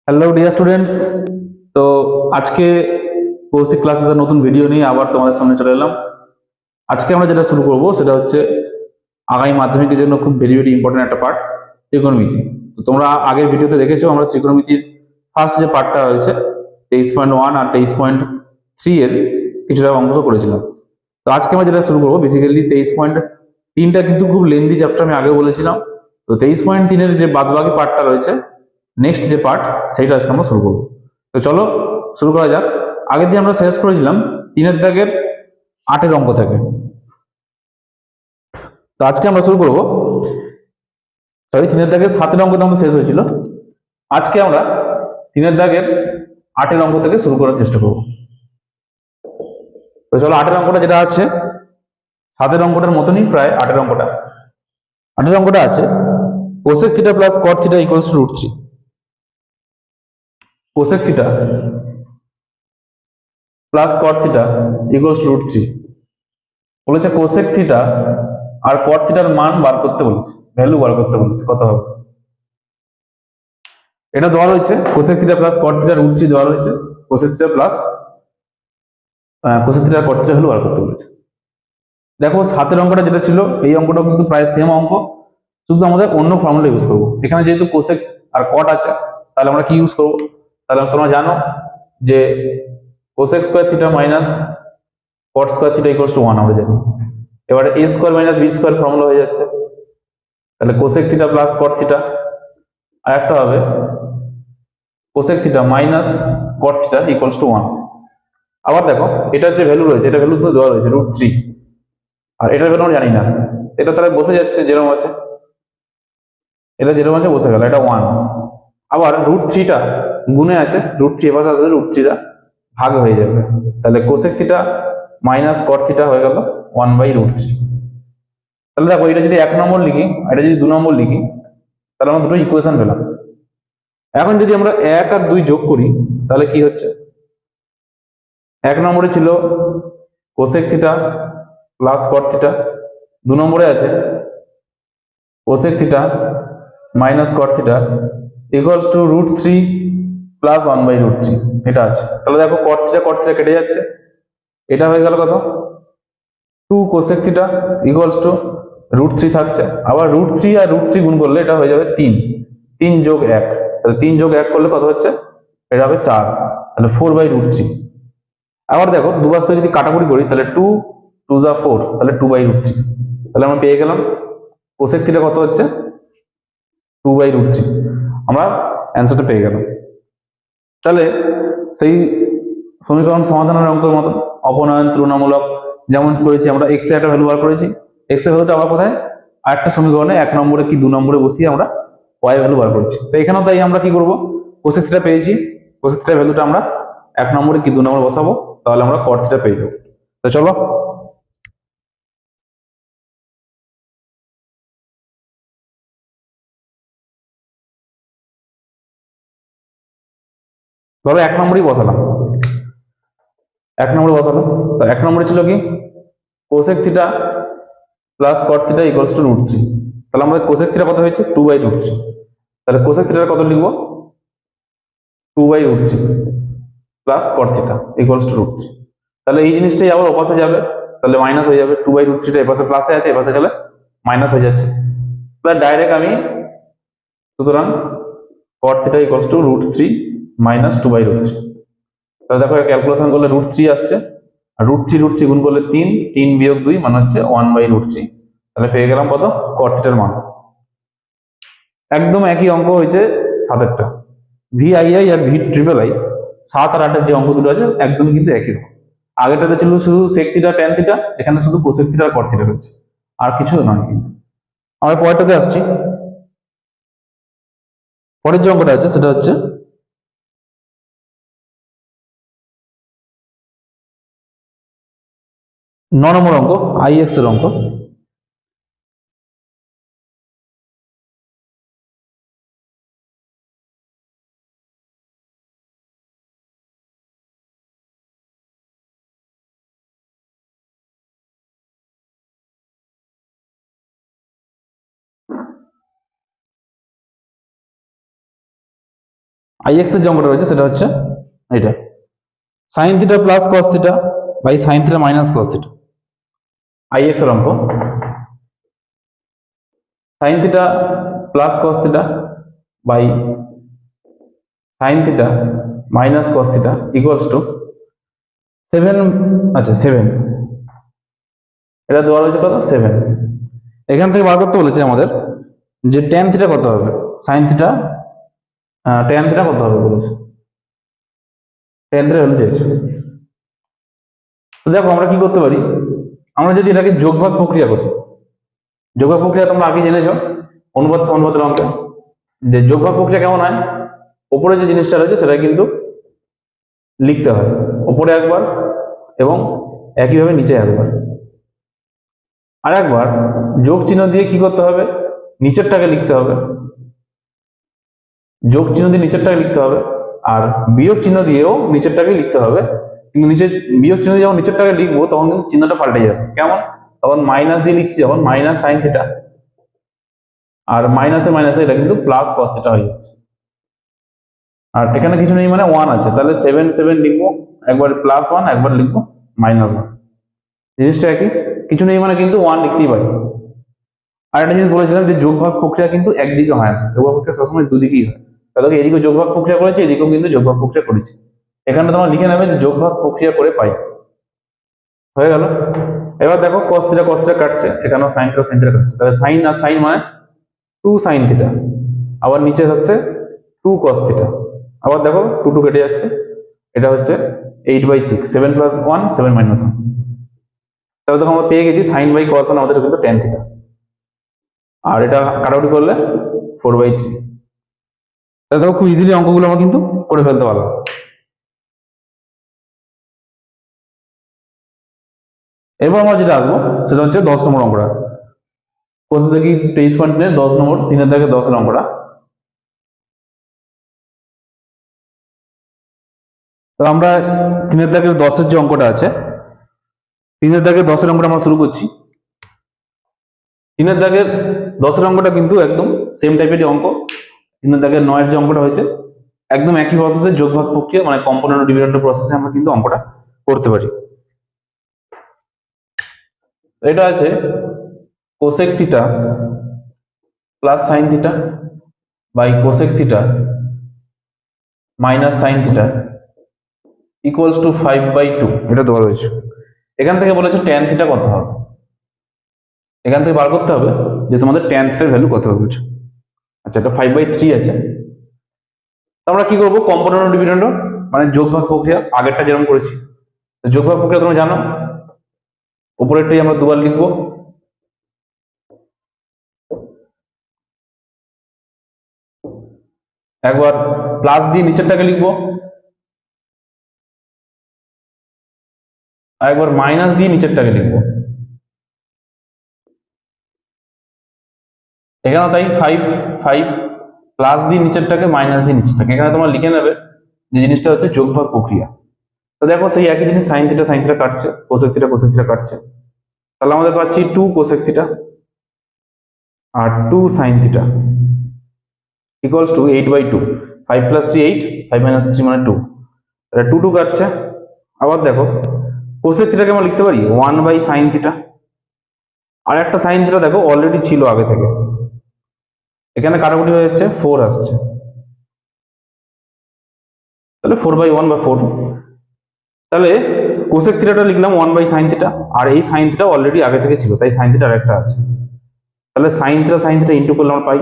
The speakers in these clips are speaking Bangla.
Hello dear students. তো আজকে কৌশিক ক্লাসেসের নতুন ভিডিও নিয়ে আবার তোমাদের সামনে চলে এলাম। আজকে আমরা যেটা শুরু করব সেটা হচ্ছে আগামী মাধ্যমিকের জন্য খুব ভেরি ভেরি ইম্পর্টেন্ট একটা পার্ট, ত্রিকোণমিতি। তো তোমরা আগের ভিডিওতে দেখেছো আমরা ত্রিকোণমিতির ফার্স্ট যে পার্টটা রয়েছে 23.1 আর 23.3 এর কিছুটা অংশ করেছিলাম। তো আজকে আমরা যেটা শুরু করবো বেসিক্যালি 23.3টা কিন্তু খুব লেন্দি চ্যাপ্টার, আমি আগে বলেছিলাম। তো 23.3-এর যে বাদবাকি পার্টটা রয়েছে, নেক্সট যে পার্ট, সেইটা আজকে আমরা শুরু করবো। তো চলো শুরু করা যাক। আগের দিন আমরা শেষ করেছিলাম 3-এর দাগের 8-এর অঙ্ক থেকে। তো আজকে আমরা শুরু করবো, সরি 3-এর দাগের 7-এর অঙ্ক তো আমাদের শেষ হয়েছিল। আজকে আমরা 3-এর দাগের 8-এর অঙ্ক থেকে শুরু করার চেষ্টা করবো। তো চলো 8-এর অঙ্কটা যেটা আছে 7-এর অঙ্কটার মতনই প্রায় 8-এর অঙ্কটা। 8-এর অঙ্কটা আছে cosec theta plus cot theta equals to √3। Cosec theta plus cot theta equals to √3 বলেছে। কোসেক থিটা আর কট থিটার মান বার করতে বলেছে, ভ্যালু বার করতে বলেছে, কত হবে এটা দেওয়া রয়েছে। Cosec theta plus cot theta √3 দেওয়া রয়েছে। Cosec theta plus cosec theta cot theta value বার করতে বলেছে। দেখো 7-এর অঙ্কটা যেটা ছিল এই অঙ্কটা কিন্তু প্রায় সেম অঙ্ক, শুধু আমাদের অন্য ফর্মুলা ইউজ করবো। এখানে যেহেতু কোসেক আর কট আছে তাহলে আমরা কি ইউজ করবো, তাহলে তোমরা জানো যে cosec square theta minus cot square theta equals to 1 আমরা জানি। এবারে A square minus B square formula হয়ে যাচ্ছে, তাহলে cosec theta plus cot theta. আর একটা হবে cosec theta minus cot theta equals to 1। আবার দেখো এটার যে ভ্যালু রয়েছে, এটা ভ্যালু কিন্তু দেওয়া রয়েছে √3, আর এটার ভ্যালু আমরা জানি না। এটা তাহলে বসে যাচ্ছে যেরকম আছে, এটা যেরকম আছে বসে গেল, এটা 1। আবার √3টা গুণে আছে, √3 এপাশে আসলে √3টা ভাগ হয়ে যাবে, তাহলে cosec theta minus cot theta হয়ে গেল 1/√3। তাহলে দেখো এটা যদি 1 নম্বর লিখি, এটা যদি 2 নম্বর লিখি, তাহলে আমরা দুটো ইকুয়েশন পেলাম। এখন যদি আমরা 1 আর 2 যোগ করি তাহলে কি হচ্ছে, 1 নম্বরে ছিল cosec theta plus cot theta, 2 নম্বরে আছে cosec theta minus cot theta equals to √3 plus 1/√3, এটা আছে। তাহলে দেখো কট থিটা কেটে যাচ্ছে, এটা হয়ে গেল কত 2 কোসেক থিটা ইকুয়ালস টু √3 থাকছে, আবার √3 আর √3 গুণ করলে এটা হয়ে যাবে 3, 3 যোগ 1, তাহলে 3 যোগ 1 করলে কত হচ্ছে, এটা হবে 4, তাহলে 4/√3। আবার দেখো দুপাশ থেকে যদি কাটাকুটি করি তাহলে 2 2 যা 4, তাহলে 2/√3, তাহলে আমরা পেয়ে গেলাম কোসেক থিটা কত হচ্ছে 2/√3। আমরা অ্যান্সারটা পেয়ে গেলাম। তাহলে সেই সমীকরণ সমাধানের অঙ্কের মতন অপনয়ন তুলনামূলক যেমন করেছি আমরা, এক্স এর একটা ভ্যালু বার করেছি, এক্স এর ভ্যালুটা আমরা কোথায় আরেকটা সমীকরণে 1 নম্বরে কি 2 নম্বরে বসিয়ে আমরা ওয়াই ভ্যালু বার করছি। তো এখানেও তাই আমরা কি করবো, কোসেক থিটা পেয়েছি, কোসেক থিটার ভ্যালুটা আমরা 1 নম্বরে কি 2 নম্বরে বসাবো, তাহলে আমরা কট থিটা পেয়ে যাবো। তো চলো ধরো 1 নম্বরই বসালাম, 1 নম্বরে বসালাম। তো 1 নম্বরে ছিল কি cosec theta plus cot theta equals to √3, তাহলে আমাদের কোসেক থিটা কত হয়েছে 2/√3, তাহলে কোসেক থিটার কত লিখবো 2/√3 plus cot theta equals to √3। তাহলে এই জিনিসটাই আবার ওপাশে যাবে, তাহলে মাইনাস হয়ে যাবে, 2/√3টা এপাশে প্লাসে আছে, এপাশে গেলে মাইনাস হয়ে যাচ্ছে। তাহলে ডাইরেক্ট আমি সুতরাং কট থিটা ইকুয়ালস টু √3 মাইনাস 2/√3। তাহলে দেখো ক্যালকুলেশন করলে √3 আসছে, আর √3 গুণ করলে 3, 3 বিয়োগ 2 মানে হচ্ছে 1/√3, তাহলে পেয়ে গেলাম কত কট থিটার মান। একদম একই অঙ্ক হয়েছে 7-এরটা, VII আর VIII 7 আর 8-এর যে অঙ্ক দুটো আছে একদমই কিন্তু একই রকম। আগেরটাতে ছিল শুধু সেক থিটা ট্যান থিটা, এখানে শুধু কোসেক থিটা আর কট থিটা রয়েছে, আর কিছু নয় কিন্তু। আমরা পরেরটাতে আসছি। পরের যে অঙ্কটা আছে সেটা হচ্ছে 9 নম্বর অঙ্ক, IX এর অঙ্ক। আইএক্স এর যে অঙ্কটা রয়েছে সেটা হচ্ছে এটা, sine theta plus cos theta by sine theta minus cos theta. আইএক্স এর অঙ্ক sine theta plus cos theta by sine theta minus cos theta equals to 7, আচ্ছা 7, এটা দেওয়া রয়েছে কত 7। এখান থেকে বার করতে বলেছে আমাদের যে ট্যান থিটা কত হবে, সাইন থিটা ট্যান থিটা কত হবে বলেছে, ট্যান থিটা হলে চেয়েছে। তো দেখো আমরা কি করতে পারি, আমরা যদি এটাকে যোগভাগ প্রক্রিয়া করি, যোগভাগ প্রক্রিয়া তোমরা আগে জেনেছো অনুপাত সমানুপাতের অঙ্কে, যে যোগভাগ প্রক্রিয়া কেমন হয়, ওপরে যে জিনিসটা রয়েছে সেটা কিন্তু লিখতে হয় ওপরে একবার এবং একইভাবে নিচে একবার। আর একবার যোগ চিহ্ন দিয়ে কি করতে হবে, নিচেরটাকে লিখতে হবে, যোগ চিহ্ন দিয়ে নিচেরটাকে লিখতে হবে, আর বিয়োগ চিহ্ন দিয়েও নিচেরটাকে লিখতে হবে। কিন্তু নিচের বিয়োগ চিহ্ন দিয়ে যখন নিচেরটাকে লিখবো তখন কিন্তু চিহ্নটা পাল্টে যাবে, কেমন, তখন মাইনাস দিয়ে লিখছি যখন মাইনাস সাইন থিটা, আর মাইনাসে মাইনাসে এটা কিন্তু প্লাস কস থিটা হয়ে যাচ্ছে। আর এখানে কিছু নেই মানে 1 আছে, তাহলে 7 7 লিখবো, একবার +1 একবার লিখবো -1, জিনিসটা একই, কিছু নেই মানে কিন্তু 1 লিখতেই পারি। আর একটা জিনিস বলেছিলাম যে যোগভাগ প্রক্রিয়া কিন্তু একদিকে হয় না, যোগভাগ প্রক্রিয়া সবসময় দুদিকেই হয়। তাহলে এদিকেও যোগভাগ প্রক্রিয়া করেছি, এদিকেও কিন্তু যোগভাগ প্রক্রিয়া করেছি। এখানে তোমরা লিখে নেবে যে যোগভাগ প্রক্রিয়া করে পাই, হয়ে গেল। এবার দেখো cos থিটা কাটছে, এখানেও sin থিটা কাটছে, তাহলে সাইন আর সাইন মানে 2 sin থিটা, আবার নিচে হচ্ছে 2 cos থিটা, আবার দেখো 2 2 কেটে যাচ্ছে, এটা হচ্ছে 8/6, 7 + 1 7 - 1, তাহলে দেখো আমরা পেয়ে গেছি সাইন বাই cos মানে আমাদের কিন্তু tan থিটা, আর এটা কাটাকুটি করলে 4/3। তাহলে দেখো খুব ইজিলি অঙ্কগুলো আমরা কিন্তু করে ফেলতে পারলাম। এরপর আমরা যেটা আসবো সেটা হচ্ছে 10 নম্বর অঙ্কটা, কোর্স দেখি 23.9 10 নম্বর 3 থেকে 10 এর অঙ্কটা। তো আমরা 3 থেকে 10 এর যে অঙ্কটা আছে, 3 থেকে 10 এর অঙ্কটা আমরা শুরু করছি। 3 থেকে 10 এর অঙ্কটা কিন্তু একদম সেম টাইপেরই অঙ্ক। 3 থেকে 9 এর যে অঙ্কটা হয়েছে একদম একই প্রসেসে, যোগভাগ প্রক্রিয়া মানে কম্পোনেন্ট ও ডিভিডেন্ড প্রসেসে আমরা কিন্তু অঙ্কটা করতে পারি। এটা আছে cosec theta plus sine theta by cosec theta minus sine theta equals to 5/2, এটা দেওয়া রয়েছে। এখান থেকে বলেছে ট্যান থিটা কত হবে, এখান থেকে বার করতে হবে যে তোমাদের ট্যান থিটার ভ্যালু কত হবে। আচ্ছা এটা 5/3 আছে, তো আমরা কি করবো, কম্পোনেন্ট ও ডিভিডেন্ড মানে যোগভাগ প্রক্রিয়া আগেরটা যেরকম করেছি, যোগভাগ প্রক্রিয়া তোমরা জানো, উপরেরটাই আমরা দুবার লিখবো, একবার প্লাস দিয়ে নিচেরটাকে লিখবো, আর একবার মাইনাস দিয়ে নিচেরটাকে লিখবো। এখানে তাই 5 5 প্লাস দিয়ে নিচেরটাকে মাইনাস দিয়ে নিচেরটাকে, এখানে তোমরা লিখে নেবে যে জিনিসটা হচ্ছে যোগভাগ প্রক্রিয়া। তো দেখো সেই একই জিনিস সাইন থিটা কাটছে, কোসেক থিটা কাটছে, তাহলে আমাদের পাচ্ছি 2 কোসেক থিটা আর 2 সাইন থিটা ইকুয়ালস টু 8/2, 5 + 3 8, 5 - 3 মানে 2, তাহলে 2 2 কাটছে। আবার দেখো কোসেক থিটাকে আমরা লিখতে পারি 1/sin থিটা, আর একটা সাইন থিটা দেখো অলরেডি ছিল আগে থেকে, এখানে কাটাকুটি হয়ে যাচ্ছে 4 আসছে, তাহলে 4/1 বা 4, তাহলে কোসেক থিটাটা লিখলাম 1/sin থিটা, আর এই সাইন থিটা অলরেডি আগে থেকে ছিল তাই সাইন থিটা আরেকটা আছে, তাহলে সাইন থিটা ইন্টু করলে আমরা পাই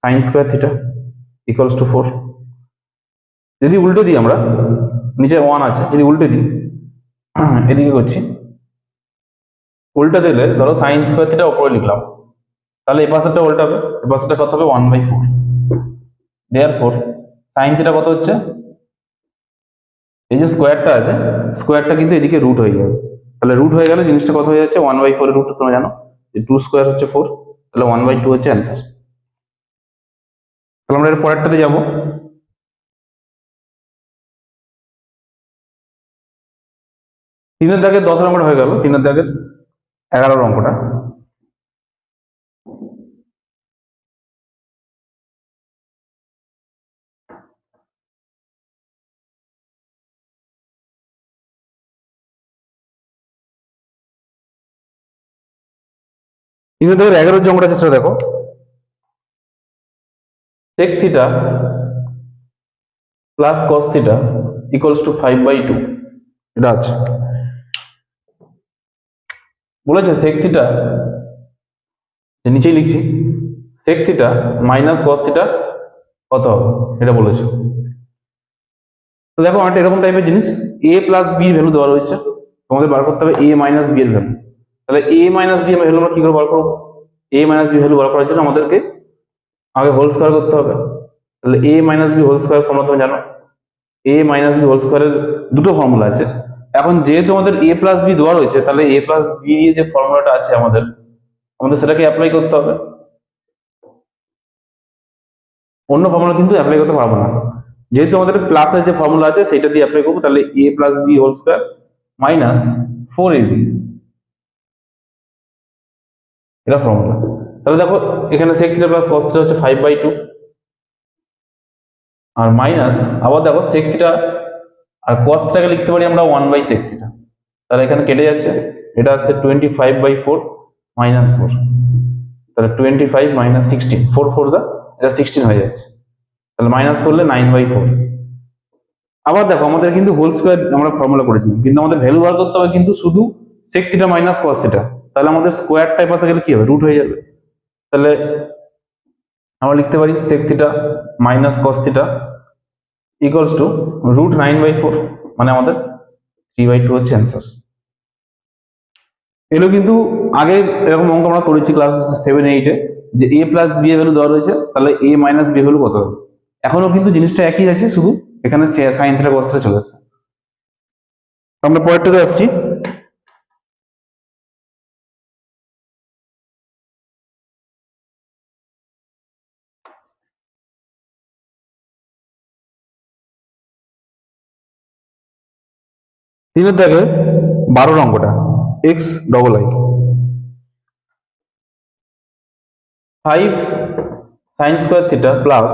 sine square theta equals to 4। যদি উল্টো দিই আমরা, নিচে 1 আছে, যদি উল্টে দিই এদিকে করছি, উল্টা দিলে ধরো সাইন স্কোয়ার থিটা উপরে লিখলাম, তাহলে এই পাশেরটা উল্টাবে, এই পাশেরটা কত হবে 1/4, দেয়ারফর সাইন থিটা কত হচ্ছে, এই যে স্কোয়ারটা আছে স্কোয়ারটা কিন্তু এদিকে রুট হয়ে যাবে, তাহলে রুট হয়ে গেলে জিনিসটা কত হয়ে যাচ্ছে 1/4 এর রুট তোমরা জানো যে 2 স্কোয়ার হচ্ছে 4, তাহলে 1/2 হচ্ছে অ্যান্সার। তাহলে আমরা এর পরেরটাতে যাব, তিনের দাগের 10 অঙ্কটা হয়ে গেল, তিনের দাগের 11 অঙ্কটা। কিন্তু দেখো 11 যে অঙ্কটা আছে সেটা দেখো, sec theta plus cos theta equals to 5/2, এটা আছে। বলেছে sec থিটা, নিচেই লিখছি, sec theta minus cos theta কত হবে এটা বলেছে। তো দেখো একটা এরকম টাইপের জিনিস, a প্লাস b এর ভ্যালু দেওয়া রয়েছে, তোমাদের বার করতে হবে a মাইনাস b এর ভ্যালু। তাহলে a মাইনাস b এর ভ্যালু আমরা কি করে বার করবো? a মাইনাস b ভ্যালু বার করার জন্য আমাদেরকে আগে হোল স্কয়ার করতে হবে। তাহলে a minus b whole square formula তুমি জানো, a মাইনাস b হোল স্কয়ারের দুটো ফর্মুলা আছে। এখন যেহেতু আমাদের a প্লাস b দেওয়া রয়েছে, তাহলে a প্লাস b দিয়ে যে ফর্মুলাটা আছে আমাদের সেটাকে অ্যাপ্লাই করতে হবে, অন্য ফর্মুলা কিন্তু অ্যাপ্লাই করতে পারবো না। যেহেতু আমাদের প্লাসের যে ফর্মুলা আছে সেটা দিয়ে অ্যাপ্লাই করবো, তাহলে a plus b whole square minus 4ab, এটা ফর্মুলা। তাহলে দেখো এখানে sec theta plus cos theta হচ্ছে 5/2, আর মাইনাস আবার দেখো sec থিটা আর cos থিটাকে লিখতে পারি আমরা 1/sec থিটা। তাহলে এখানে কেটে যাচ্ছে, এটা আসছে 25/4 মাইনাস 4, তাহলে 25 মাইনাস 16, 4 4 যা এটা 16 হয়ে যাচ্ছে, তাহলে মাইনাস করলে 9/4। আবার দেখো আমাদের কিন্তু হোল স্কয়ার আমরা ফর্মুলা করেছিলাম, কিন্তু আমাদের ভ্যালু বার করতে হবে কিন্তু শুধু sec theta minus cos theta, তাহলে আমাদের স্কয়ারটাই পাশে গেলে কি হবে, রুট হয়ে যাবে। তাহলে আমরা লিখতে পারি sec theta minus cos theta equals to root 9/4, মানে আমাদের 3/2 হচ্ছে অ্যান্সার। এগুলো কিন্তু আগে এরকম অঙ্ক আমরা করেছি ক্লাস 7-8-এ, যে a প্লাস b এর ভ্যালু দেওয়া রয়েছে, তাহলে a মাইনাস b ভ্যালু কত হবে। এখনো কিন্তু জিনিসটা একই আছে, শুধু এখানে সাইন থিটা cos থিটা চলে আসছে। আমরা পরেরটাতে আসছি। তিনের দাগে 12 অঙ্কটা, x double I 5 sign square theta plus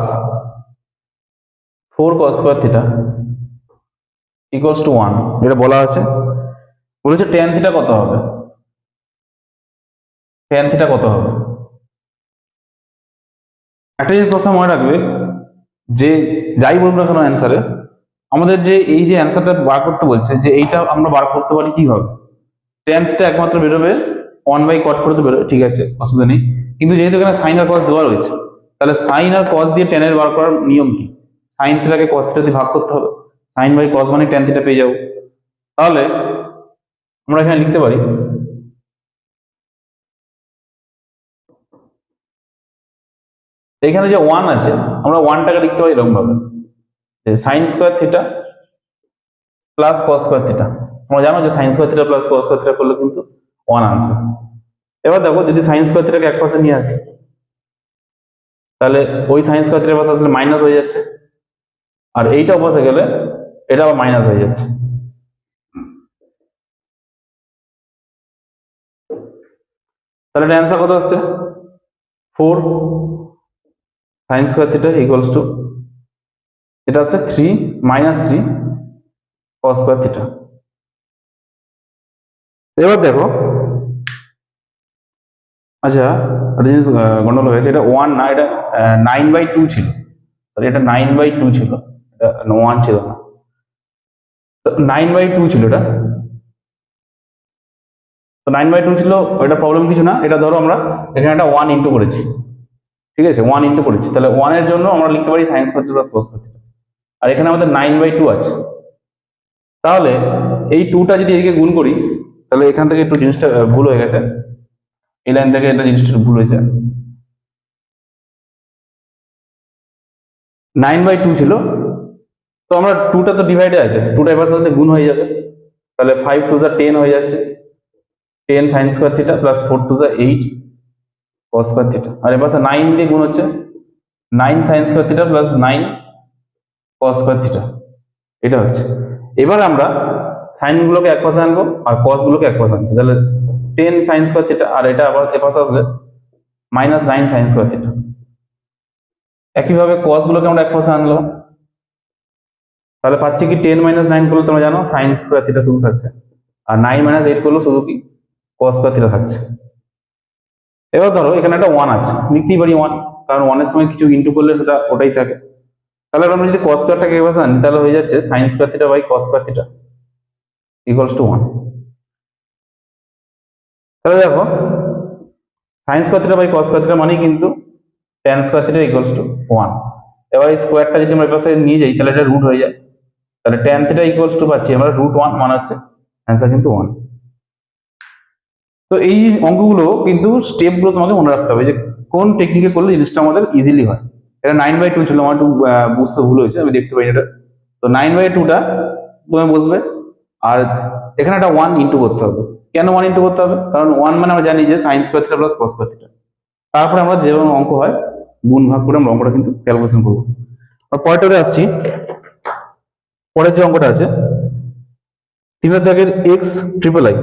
4 cos square theta equals to 1, যেটা বলা আছে। বলেছে tan থিটা কত হবে, tan থিটা কত হবে। একটা জিনিস সবসময় মনে রাখবে, যে যাই বলবো না কেন অ্যান্সারে, আমাদের যে এই যে অ্যান্সারটা বার করতে বলছে, যে এইটা আমরা বার করতে পারি কিভাবে, tan থিটা একমাত্র বেরোবে 1/cot করে তো বেরোবে, ঠিক আছে অসুবিধা নেই। কিন্তু যেহেতু এখানে সাইন আর cos দেওয়া রয়েছে, তাহলে সাইন আর cos দিয়ে tan এর বার করার নিয়ম কি, সাইন থিটাকে cos থিটা দিয়ে ভাগ করতে হবে, সাইন বাই cos মানে tan থিটা পেয়ে যাবো। তাহলে আমরা এখানে লিখতে পারি এখানে যে 1 আছে, আমরা 1টাকে লিখতে পারি এরকম ভাবে, যে sign square theta plus cos square theta. তোমরা জানো যে sign square theta plus cos square theta করলে কিন্তু 1 আসবে। এবার দেখো যদি সাইন স্কোয়ার থিটাকে এক পাশে নিয়ে আসি, তাহলে ওই সাইন স্কোয়ার থিটার পাশে আসলে মাইনাস হয়ে যাচ্ছে, আর এইটা পাশে গেলে এটা আবার মাইনাস হয়ে যাচ্ছে। তাহলে এটা অ্যান্সার কত আসছে, 4 sign square theta equals to, এটা আছে 3 মাইনাস 3 cos স্কোয়ার থিটা। এবার দেখো, আচ্ছা একটা জিনিস গন্ডগোল হয়েছে, এটা 1 না, এটা 9/2 ছিল, এটা 9/2 ছিল, এটা 1 ছিল না, 9/2 ছিল এটা। তো 9/2 ছিল, ওইটা প্রবলেম কিছু না। এটা ধরো আমরা এখানে একটা 1 ইন্টু করেছি, ঠিক আছে 1 ইন্টু করেছি, তাহলে 1 এর জন্য আমরা লিখতে পারি sine square theta plus cos square theta, আর এখানে আমাদের 9/2 আছে। তাহলে এই 2টা যদি এদিকে গুণ করি, তাহলে এখান থেকে একটু জিনিসটা ভুল হয়ে গেছে, এই লাইন থেকে এটা জিনিসটা ভুল হয়েছে, 9/2 ছিল, তো আমরা 2টা তো ডিভাইডে আছে, 2টা এবার সাথে গুণ হয়ে যাবে, তাহলে 5 2 যা 10 হয়ে যাচ্ছে, 10 সাইন স্কোয়ার থিটা প্লাস 4 2 যা 8 cos স্কোয়ার থিটা, আর এবার 9 দিয়ে গুণ হচ্ছে, 9 sign square theta plus 9 cos square theta, এটা হচ্ছে। এবার আমরা সাইন গুলোকে এক পাশে আনবো আর cos গুলোকে এক পাশে আনছি, তাহলে 10 সাইন স্কোয়ার থিটা, আর এটা আবার এ পাশে আসলে মাইনাস 9 সাইন স্কোয়ার থিটা। একইভাবে cos গুলোকে আমরা এক পাশে আনলাম, তাহলে পাচ্ছি কি 10 মাইনাস 9 করলে তোমরা জানো সাইন স্কোয়ার থিটা শুধু থাকছে, আর 9 মাইনাস 8 করলে শুধু কি cos স্কোয়ার থিটা থাকছে। এবার ধরো এখানে একটা 1 আছে, লিখতেই পারি 1, কারণ 1 এর সময় কিছু ইনটু করলে সেটা ওটাই থাকে। তাহলে আমরা যদি cos স্কয়ারটাকে এই ভাষায় আনি তাহলে হয়ে যাচ্ছে sin square theta by cos square theta equals to 1। তাহলে দেখো sin square theta by cos square theta মানে কিন্তু tan square theta equals to 1। এবার এই স্কয়ারটা যদি আমরা এই পাশে নিয়ে যাই তাহলে এটা রুট হয়ে যায়, তাহলে tan থিটা ইকুয়ালস টু পাচ্ছি আমরা √1, মানে হচ্ছে অ্যান্সার কিন্তু 1। তো এই অঙ্কগুলো কিন্তু স্টেপগুলো তোমাকে মনে রাখতে হবে যে কোন টেকনিকে করলে জিনিসটা আমাদের ইজিলি হয়। এটা 9/2 ছিল, আমার একটু বুঝতে ভুল হয়েছে, আমি দেখতে পাই এটা। তো 9/2টা তুমি বুঝবে, আর এখানে একটা 1 ইন্টু করতে হবে। কেন 1 ইন্টু করতে হবে? কারণ 1 মানে আমরা জানি যে sin square theta plus cos square theta. তারপরে আমরা যেরকম অঙ্ক হয় গুণ ভাগ করে আমরা অঙ্কটা কিন্তু ক্যালকুলেশন করবো। আর পরেরটাতে আসছি, পরের যে অঙ্কটা আছে 3 দাগের x ট্রিপল আই।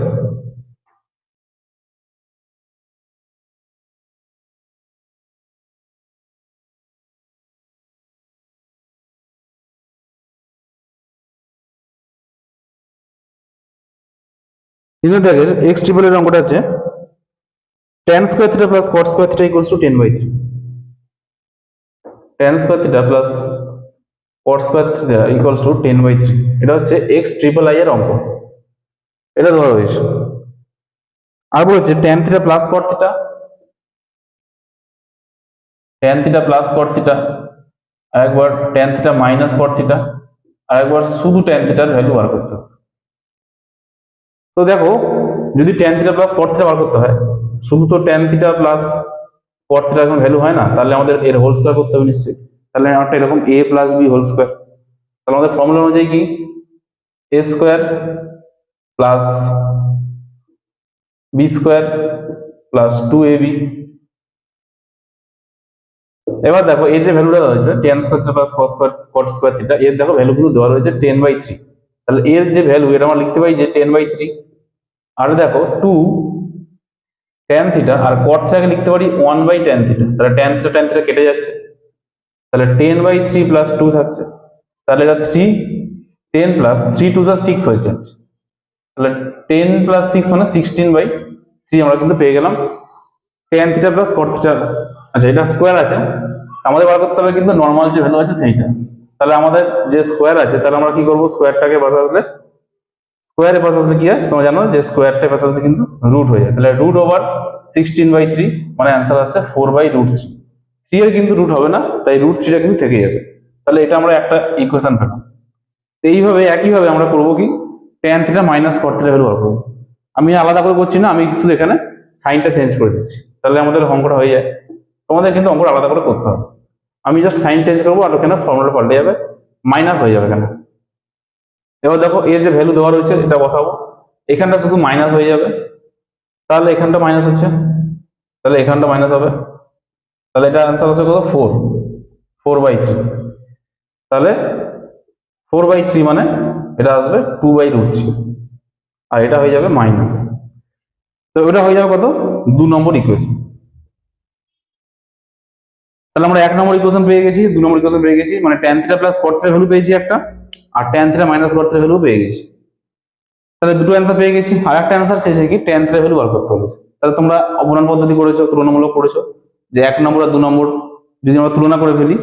তিন দাগের x ট্রিপল এর অঙ্কটা আছে tan square theta plus cot square theta equals two 10/3। tan square theta plus cot square theta equals two 10/3। এটা হচ্ছে x ট্রিপল আই এর অঙ্ক, এটা ধরা হয়েছে। আর বলেছে tan theta plus cot theta, tan theta plus cot theta, আরেকবার tan theta minus cot theta, আরেকবার শুধু tan থিটার ভ্যালু বার করতে হবে। তো দেখো যদি tan theta plus cot theta বার করতে হয়, শুধু তো tan theta plus cot theta এখন ভ্যালু হয় না, তাহলে আমাদের এর হোল স্কয়ার করতে হবে নিশ্চয়ই। তাহলে আমারটা এরকম a plus b whole square. তাহলে আমাদের ফর্মুলা অনুযায়ী কি a square plus b square plus 2ab। এবার দেখো এর যে ভ্যালুটা দেওয়া হয়েছে tan square theta plus cot square theta, এর দেখো ভ্যালুগুলো দেওয়া রয়েছে 10/3। তাহলে এর যে ভ্যালু এটা আমরা লিখতে পারি যে 10/3। আর দেখো 2 tan থিটা আর cot থিটাকে লিখতে পারি 1/tan থিটা। তাহলে tan থিটা কেটে যাচ্ছে, তাহলে 10/3 প্লাস 2 থাকছে, তাহলে এটা 3, 10 প্লাস 3 2 যা 6 হয়ে যাচ্ছে। তাহলে 10 প্লাস 6 মানে 16/3 আমরা কিন্তু পেয়ে গেলাম tan theta plus cot theta. আচ্ছা এটা স্কোয়ার আছে, আমাদের বার করতে হবে কিন্তু নর্মাল যে ভ্যালু আছে সেইটা। তাহলে আমাদের যে স্কোয়ার আছে তাহলে আমরা কি করবো, স্কোয়ারটাকে পাশে আসলে স্কোয়ারে পাশে আসলে কি হয় তোমরা জানো যে স্কোয়ারটা পাশে আসলে কিন্তু রুট হয়ে যায়। তাহলে √16/3 মানে অ্যান্সার আসছে 4/√3। 3 এর কিন্তু রুট হবে না, তাই √3টা কিন্তু থেকে যাবে। তাহলে এটা আমরা একটা ইকুয়েশন পেলাম। এইভাবে একইভাবে আমরা করবো কি tan theta minus cot theta value বার করবো। আমি আলাদা করে করছি না, আমি শুধু এখানে সাইনটা চেঞ্জ করে দিচ্ছি, তাহলে আমাদের অঙ্কটা হয়ে যায়। তোমাদের কিন্তু অঙ্কটা আলাদা করে করতে হবে। আমি জাস্ট সাইন চেঞ্জ করবো আর ওখানে ফর্মুলা পাল্টে যাবে, মাইনাস হয়ে যাবে এখানে। এবার দেখো এর যে ভ্যালু দেওয়া রয়েছে এটা বসাবো, এখানটা শুধু মাইনাস হয়ে যাবে, তাহলে এখানটা মাইনাস হচ্ছে, তাহলে এখানটা মাইনাস হবে, তাহলে এটা অ্যান্সার হচ্ছে কত 4/3। তাহলে 4/3 মানে এটা আসবে 2/√3, আর এটা হয়ে যাবে মাইনাস। তো এটা হয়ে যাবে কত 2 নম্বর ইকুয়েশন। তাহলে আমরা 1 নম্বর ইকুয়েশন পেয়ে গেছি, 2 নম্বর ইকুয়েশন পেয়ে গেছি, মানে tan theta plus cot theta value পেয়েছি একটা, আর tan theta minus cot theta value পেয়ে গেছি। তাহলে দুটো অ্যান্সার পেয়ে গেছি। আর একটা অ্যান্সার চেয়েছে কি tan থিটা ভ্যালু বার করতে বলেছে। তাহলে তোমরা অপনয়ন পদ্ধতি করেছো, তুলনামূলক করেছো, যে 1 নম্বর আর 2 নম্বর যদি আমরা তুলনা করে ফেলি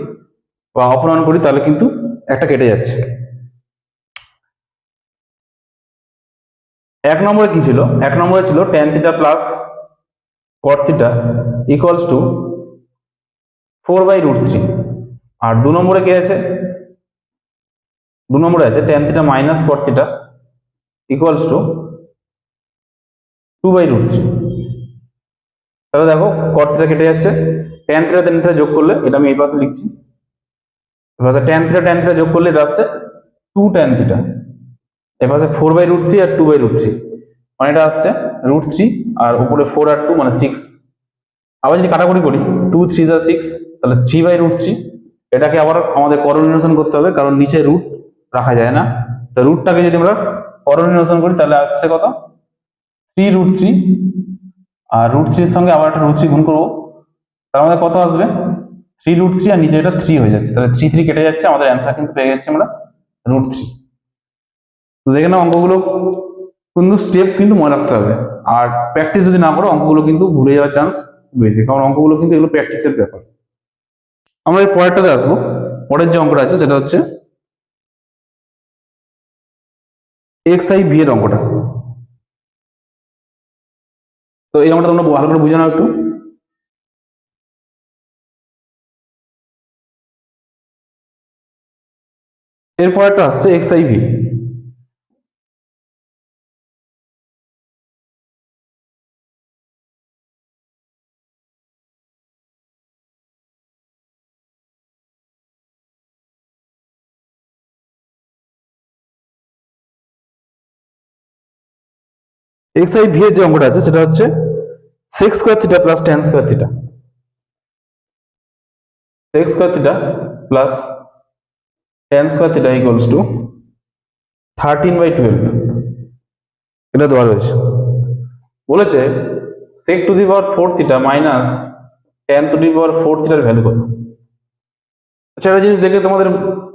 বা অপনয়ন করি তাহলে কিন্তু একটা কেটে যাচ্ছে। 1 নম্বরে কি ছিল? 1 নম্বরে ছিল tan theta plus cot theta equals two 4/√3। আর 2 নম্বরে কি আছে? 2 নম্বরে আছে tan theta minus cot theta equals two 2/√3। তাহলে দেখো cot থিটা কেটে যাচ্ছে, tan থিটা যোগ করলে এটা আমি এই পাশে লিখছি, এবার tan থিটা যোগ করলে এটা আসছে 2 tan থিটা, এপাশে 4/√3 আর 2/√3 মানে এটা আসছে √3, আর উপরে 4 আর 2 মানে 6। আবার যদি কাটাকুটি করি 2 3 যা 6, তাহলে 3/√3। এটাকে আবার আমাদের করোনিনেশন করতে হবে, কারণ নিচে রুট রাখা যায় না। তো রুটটাকে যদি আমরা করোনিনেশন করি তাহলে আসছে কত 3√3, আর √3 এর সঙ্গে আবার একটা √3 গুণ করবো, তার মধ্যে কত আসবে 3√3, আর নিচে এটা 3 হয়ে যাচ্ছে, তাহলে 3 3 কেটে যাচ্ছে, আমাদের অ্যান্সার কিন্তু পেয়ে যাচ্ছে আমরা √3। তো দেখে নাও অঙ্কগুলো কিন্তু স্টেপ কিন্তু মনে রাখতে হবে, আর প্র্যাকটিস যদি না করো অঙ্কগুলো কিন্তু ভুলে যাওয়ার চান্স বেশি, কারণ অঙ্কগুলো কিন্তু এগুলো প্র্যাকটিসের ব্যাপার। আমরা এই পরেরটাতে আসবো। পরের যে অঙ্কটা আছে সেটা হচ্ছে এক্স আই ভি এর অঙ্কটা। তো এই অঙ্কটা তোমরা ভালো করে বুঝে নাও একটু। এরপর একটা আসছে X I V. X I V এর যে অঙ্কটা আছে সেটা হচ্ছে sec square theta plus tan square theta. Sec square theta plus tan square theta equals to 13/12, এটা দেওয়া রয়েছে। বলেছে sec to the power 4 theta minus tan to the power 4 থিটার ভ্যালু কত। আচ্ছা, একটা জিনিস দেখে তোমাদের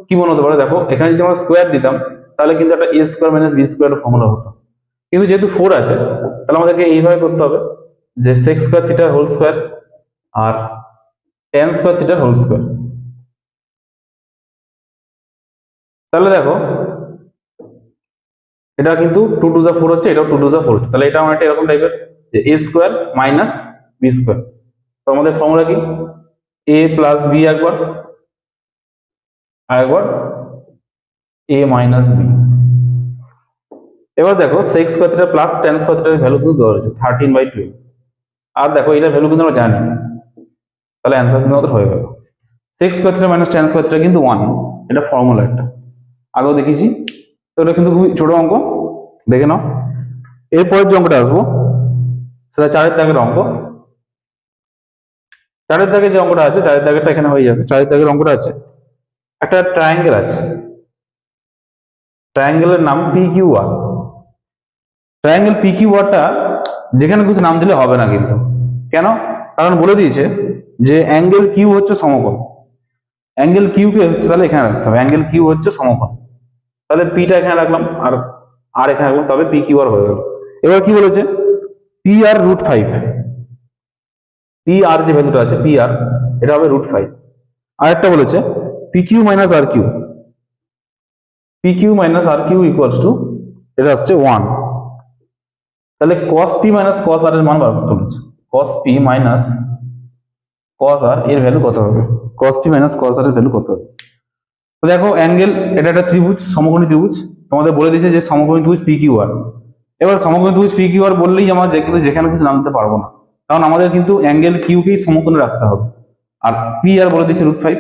কি মনে হতে পারে, দেখো এখানে যদি আমরা স্কোয়ার দিতাম তাহলে কিন্তু একটা a square minus B square formula হতো, কিন্তু যেহেতু 4 আছে তাহলে আমাদেরকে এইভাবে করতে হবে যে sec square theta whole square আর tan square theta whole square. তাহলে দেখো এটা কিন্তু 2 টু যা 4 হচ্ছে, এটাও 2 টু যা 4 হচ্ছে, তাহলে এটা আমার একটা এরকম টাইপের যে a square minus B square. তো আমাদের ফর্মুলা কি, a প্লাস বি একবার আর একবার a মাইনাস বি। এবার দেখো sec square theta plus tan square থিটার ভ্যালু কিন্তু দেওয়া হয়েছে 13/12, আর দেখো এটার ভ্যালু কিন্তু আমরা জানি, তাহলে অ্যান্সার কিন্তু আমাদের হয়ে গেল। Sex square theta minus ten square theta কিন্তু 1, এটা ফর্মুলা একটা আগেও দেখিয়েছি। তো এটা কিন্তু খুবই ছোট অঙ্ক, দেখে নাও। এরপরের যে অঙ্কটা আসবো সেটা 4 দাগের অঙ্ক। 4 দাগের যে অঙ্কটা আছে, 4 দাগেরটা এখানে হয়ে যাবে। 4 দাগের অঙ্কটা আছে, একটা ট্রায়াঙ্গেল আছে, ট্রায়াঙ্গেলের নাম P Q R. Triangle P Q আরটা যেখানে কিছু নাম দিলে হবে না কিন্তু, কেন? কারণ বলে দিয়েছে যে অ্যাঙ্গেল কিউ হচ্ছে সমকোণ। অ্যাঙ্গেল কিউ কে হচ্ছে তাহলে এখানে রাখতে হবে, অ্যাঙ্গেল কিউ হচ্ছে সমকোণ, তাহলে পিটা এখানে রাখলাম আর আর এখানে রাখলাম, তবে পি কিউ আর হয়ে গেল। এবার কি বলেছে, পি আর √5, পি আর যে ভ্যালুটা আছে পি আর, এটা হবে √5। আর একটা বলেছে P Q minus R Q, P Q minus R Q equals to, এটা আসছে 1। তাহলে cos p minus cos r এর মান বার করতে বলেছে। cos p minus cos r এর ভ্যালু কত হবে, cos p minus cos r এর ভ্যালু কত হবে। তো দেখো অ্যাঙ্গেল, এটা একটা ত্রিভুজ, সমকোণী ত্রিভুজ, তোমাদের বলে দিয়েছে যে সমকোণী ত্রিভুজ পি কিউ আর। এবার সমকোণী ত্রিভুজ পি কিউ আর বললেই আমরা যেখানে কিছু নামতে পারবো না, কারণ আমাদের কিন্তু অ্যাঙ্গেল কিউ কেই সমকোণে রাখতে হবে। আর পি আর বলে দিয়েছে √5,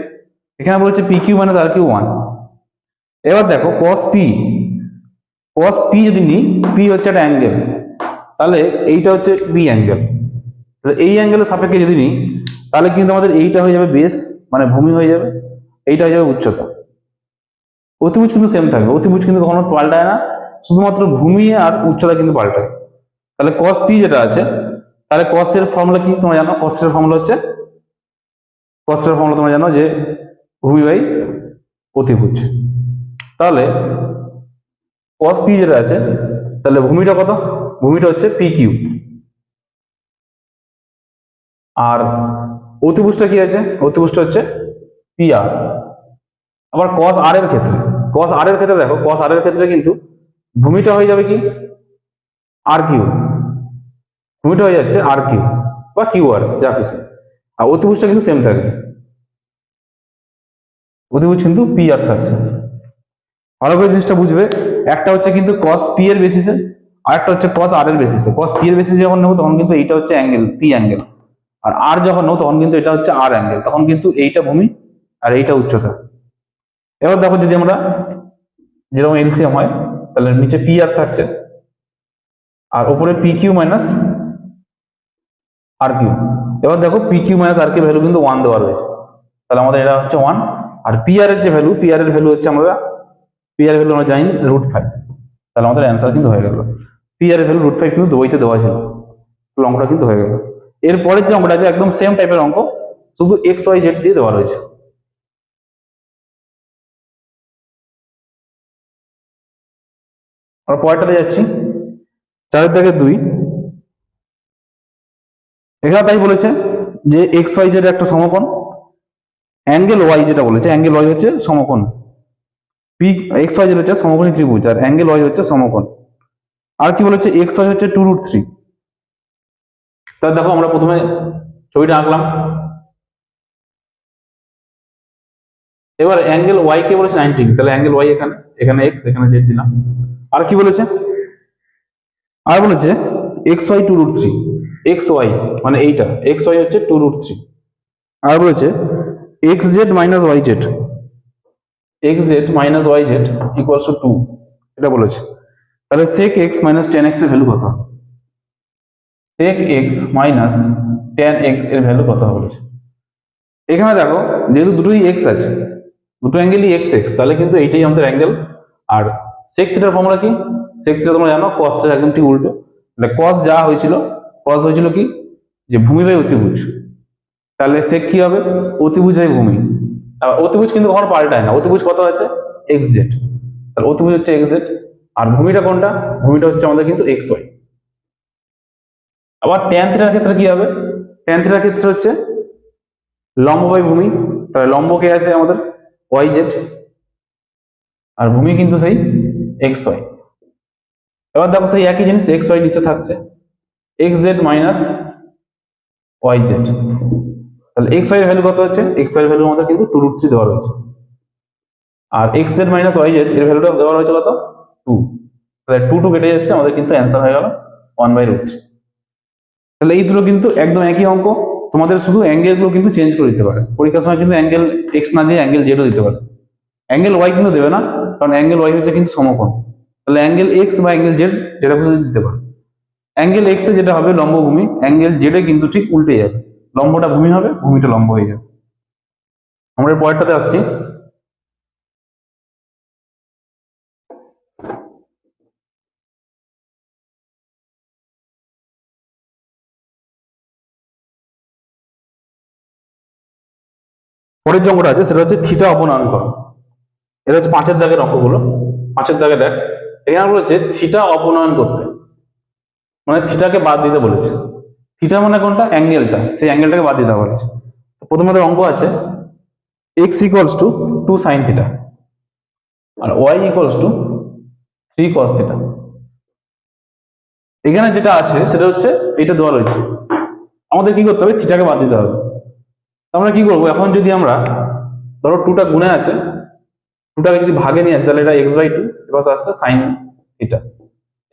এখানে বলেছে P Q minus R Q 1। এবার দেখো cos p যদি নিই, পি হচ্ছে একটা অ্যাঙ্গেল, তাহলে এইটা হচ্ছে বি অ্যাঙ্গেল, তাহলে এই অ্যাঙ্গেলের সাপেক্ষে যদি নিই তাহলে কিন্তু আমাদের এইটা হয়ে যাবে বেস, মানে ভূমি হয়ে যাবে, এইটা হয়ে যাবে উচ্চতা। অতিভুজ কিন্তু সেম থাকবে, অতিভুজ কিন্তু কখনো পাল্টায় না, শুধুমাত্র ভূমি আর উচ্চতা কিন্তু পাল্টায়। তাহলে cos p যেটা আছে, তাহলে cos এর ফর্মুলা কি তোমরা জানো, cos এর ফর্মুলা হচ্ছে, cos এর ফর্মুলা তোমরা জানো যে ভূমি বাই অতিভুজ। তাহলে cos p যেটা আছে, তাহলে ভূমিটা কত, ভূমিটা হচ্ছে পি কিউ, আর অতিভুজটা কি আছে, অতিভুজটা হচ্ছে পি আর। আবার cos r এর ক্ষেত্রে, cos r এর ক্ষেত্রে দেখো, cos r এর ক্ষেত্রে কিন্তু ভূমিটা হয়ে যাবে কি আর কিউ, ভূমিটা হয়ে যাচ্ছে আর কিউ বা কিউ আর, যা খুশি, আর অতিভুজটা কিন্তু সেম থাকবে, অতিভুজ কিন্তু পি আর থাকছে। ভালো করে জিনিসটা বুঝবে, একটা হচ্ছে কিন্তু cos p এর বেসিসে, আর একটা হচ্ছে cos r এর বেসিসে। cos p এর বেসিসে যখন নেবো তখন কিন্তু এইটা হচ্ছে অ্যাঙ্গেল পি অ্যাঙ্গেল, আর আর যখন নেবো তখন কিন্তু এটা হচ্ছে আর অ্যাঙ্গেল, তখন কিন্তু এইটা ভূমি আর এইটা উচ্চতা। এবার দেখো যদি আমরা যেরকম এলসিএম হয়, তাহলে নিচে পি আর থাকছে আর উপরে P Q minus R Q. এবার দেখো P Q minus R Q value কিন্তু 1 দেওয়া রয়েছে, তাহলে আমাদের এটা হচ্ছে 1। আর পি আর এর যে ভ্যালু, পি আর এর ভ্যালু হচ্ছে পি আর এর ভ্যালু আমরা জানি √5, তাহলে আমাদের অ্যান্সার কিন্তু হয়ে গেল। পি আর এর ভ্যালু √5 কিন্তু বইতে দেওয়া ছিল, অঙ্কটা কিন্তু হয়ে গেল। এরপরের যে অঙ্কটা আছে একদম সেম টাইপের অঙ্ক, শুধু এক্স ওয়াই জেড দিয়ে দেওয়া রয়েছে। আমরা পরেরটাতে যাচ্ছি, 4 দাগে 2। এখানে তাই বলেছে যে এক্স ওয়াই জেড একটা সমকোণ, অ্যাঙ্গেল ওয়াই যেটা বলেছে, অ্যাঙ্গেল ওয়াই হচ্ছে সমকোণ, পি এক্স ওয়াই জেড হচ্ছে সমকোণী ত্রিভুজ, আর অ্যাঙ্গেল ওয়াই হচ্ছে সমকোণ। আর কি বলেছে, এক্স ওয়াই হচ্ছে 2√3। তাহলে দেখো আমরা প্রথমে ছবিটা আঁকলাম। এবার অ্যাঙ্গেল ওয়াই কে বলেছে 90 ডিগ্রি, তাহলে অ্যাঙ্গেল ওয়াই এখানে, এখানে এক্স, এখানে জেড দিলাম। আর কি বলেছে, আর বলেছে এক্স ওয়াই 2√3, এক্স ওয়াই মানে এইটা, এক্স ওয়াই হচ্ছে 2√3। আর বলেছে X Z minus Y Z, X Z minus Y Z equals to 2, এটা বলেছে। তাহলে sec x minus tan x এর ভ্যালু কত, sec x minus tan x এর ভ্যালু কত বলেছে। এখানে দেখো যেহেতু দুটোই x আছে, দুটো অ্যাঙ্গেলই x x, তাহলে কিন্তু এইটাই আমাদের অ্যাঙ্গেল। আর sec থিটার ফর্মুলা কি, sec থিটা তোমরা জানো, cos থিটা একদম ঠিক উল্টো। তাহলে cos যা হয়েছিল, cos হয়েছিল কি, যে ভূমি বাই অতিভুজ, তাহলে sec কি হবে, অতিভুজ বাই ভূমি। অতিভুজ কিন্তু কখনো পাল্টায় না, অতিভুজ কত আছে, xz, তাহলে অতিভুজ হচ্ছে xz। আর ভূমিটা কোনটা, ভূমিটা হচ্ছে আমাদের কিন্তু xy। আবার tan থিটার ক্ষেত্রে কি হবে, tan থিটার ক্ষেত্রে হচ্ছে লম্ব বাই ভূমি, তাহলে লম্ব কে আছে আমাদের yz, আর ভূমি কিন্তু সেই xy। এবার দেখো সেই একই জিনিস xy নিচে থাকছে, xz মাইনাস yz, তাহলে xy এর ভ্যালু কত হচ্ছে, xy এর ভ্যালু আমাদের কিন্তু 2√3 দেওয়া রয়েছে, আর xz মাইনাস yz এর ভ্যালুটা দেওয়া রয়েছে কত, 2। তাহলে 2 কেটে যাচ্ছে, আমাদের কিন্তু অ্যান্সার হয়ে গেল 1/√3। তাহলে এই দুটো কিন্তু একদম একই অঙ্ক, তোমাদের শুধু অ্যাঙ্গেল গুলো কিন্তু চেঞ্জ করে দিতে পারে পরীক্ষার সময়, কিন্তু অ্যাঙ্গেল এক্স না দিয়ে অ্যাঙ্গেল জেডও দিতে পারে, অ্যাঙ্গেল ওয়াই কিন্তু দেবে না, কারণ অ্যাঙ্গেল ওয়াই হচ্ছে কিন্তু সমকোণ। তাহলে অ্যাঙ্গেল এক্স বা অ্যাঙ্গেল জেড যেটা খুঁজে দিতে পারে। অ্যাঙ্গেল এক্স এ যেটা হবে লম্ব ভূমি, অ্যাঙ্গেল জেড এ কিন্তু ঠিক উল্টে যাবে, লম্বটা ভূমি হবে, ভূমিটা লম্ব হয়ে যাবে। আমরা পরেরটাতে আসছি। পরের যে অঙ্কটা আছে সেটা হচ্ছে থিটা অপনয়ন করো। এটা হচ্ছে 5-এর দাগের অঙ্কগুলো। 5-এর দাগে দেখ, এখানে বলেছে থিটা অপনয়ন করতে, মানে থিটাকে বাদ দিতে বলেছে। থিটা মানে কোনটা, অ্যাঙ্গেলটা, সেই অ্যাঙ্গেলটাকে বাদ দিতে বলেছে। প্রথমে অঙ্ক আছে x equals to 2 sin theta, আর y equals to 3 cos theta. এখানে যেটা আছে সেটা হচ্ছে এটা দেওয়া রয়েছে, আমাদের কি করতে হবে, থিটাকে বাদ দিতে হবে। আমরা কি করবো, এখন যদি আমরা ধরো 2টা গুণে আছে, 2টাকে যদি ভাগে নিয়ে আসি, তাহলে এটা x/2, এপাশে আসছে sin থিটা,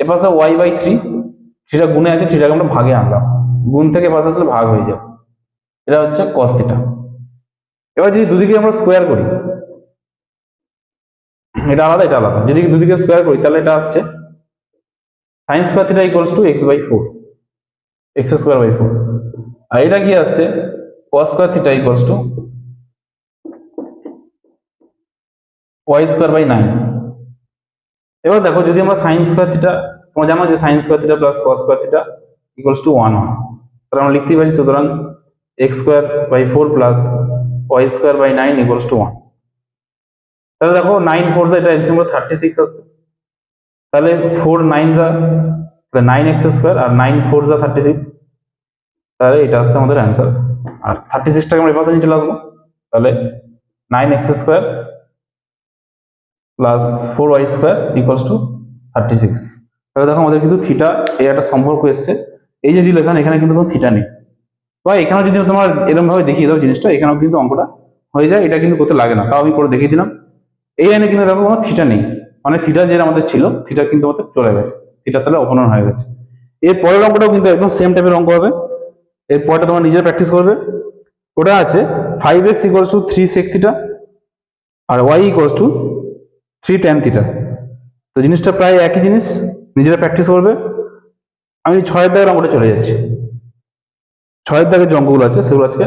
এপাশে y/3, থিটা গুণে আছে, থিটাকে আমরা ভাগে আনলাম, গুণ থেকে এপাশে আসলে ভাগ হয়ে যাবে, এটা হচ্ছে cos থিটা। এবার যদি দুদিকে আমরা স্কোয়ার করি, এটা আলাদা এটা আলাদা, যদি দুদিকে স্কোয়ার করি তাহলে এটা আসছে sin square theta equals two x/4, x²/4। আর এটা কি আসছে, cos square theta equals two y²/9। এবার দেখো যদি আমরা sin স্কোয়ার থিটা, তোমরা জানো যে sin square theta plus cos square theta equals to 1 হয়, তাহলে আমরা লিখতে পারি, সুতরাং x²/4 plus y²/9 equals to 1। তাহলে দেখো 9 4 এটা এলসিএম 36 আসবে, তাহলে 4 9 যা 9x², আর 9 4 যা 36, তাহলে এটা আসছে আমাদের অ্যান্সার। আর 36টাকে আমরা এপাশে নিয়ে চলে আসবো, তাহলে 9x² plus 4y² equals to 36। তাহলে দেখো আমাদের কিন্তু থিটা এই একটা সম্পর্ক এসছে, এই যে রিলেশন, এখানে কিন্তু কোনো থিটা নেই, বা এখানেও যদি তোমার এরকম ভাবে দেখিয়ে দাও জিনিসটা, এখানেও কিন্তু অঙ্কটা হয়ে যায়, এটা কিন্তু করতে লাগে না, তাও আমি করে দেখিয়ে দিলাম। এই লাইনে কিন্তু দেখো কোনো থিটা নেই, মানে থিটা যে আমাদের ছিল, থিটা কিন্তু আমাদের চলে গেছে, থিটা তাহলে অপনয়ন হয়ে গেছে। এর পরের অঙ্কটাও কিন্তু একদম সেম টাইপের অঙ্ক হবে, এর পরটা তোমরা নিজে প্র্যাকটিস করবে। ওটা আছে 5x equals to 3 sec theta, আর y equals to 3 tan theta. তো জিনিসটা প্রায় একই জিনিস, নিজেরা প্র্যাকটিস করবে। আমি 6-এর দাগের অঙ্কটা চলে যাচ্ছি। 6-এর দাগের যে অঙ্কগুলো আছে সেগুলো আজকে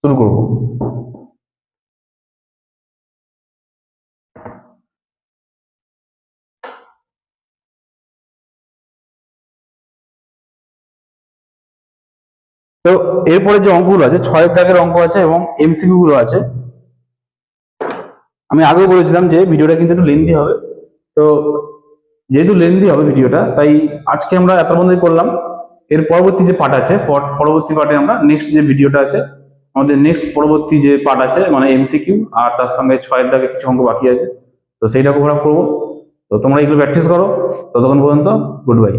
শুরু করবো। তো এরপরে যে অঙ্কগুলো আছে, 6-এর দাগের অঙ্ক আছে এবং এমসিকিউ গুলো আছে। আমি আগেও বলেছিলাম যে ভিডিওটা কিন্তু একটু লেন্দি হবে, তো যেহেতু লেন্দি হবে ভিডিওটা, তাই আজকে আমরা এত বন্ধই করলাম। এর পরবর্তী যে পার্ট আছে, পরবর্তী পার্টে আমরা নেক্সট যে ভিডিওটা আছে, আমাদের নেক্সট পরবর্তী যে পার্ট আছে মানে এমসিকিউ, আর তার সঙ্গে 6 দাগে কিছু অঙ্ক বাকি আছে, তো সেইটা কভার আপ করবো। তো তোমরা এগুলো প্র্যাকটিস করো। ততক্ষণ পর্যন্ত গুড বাই।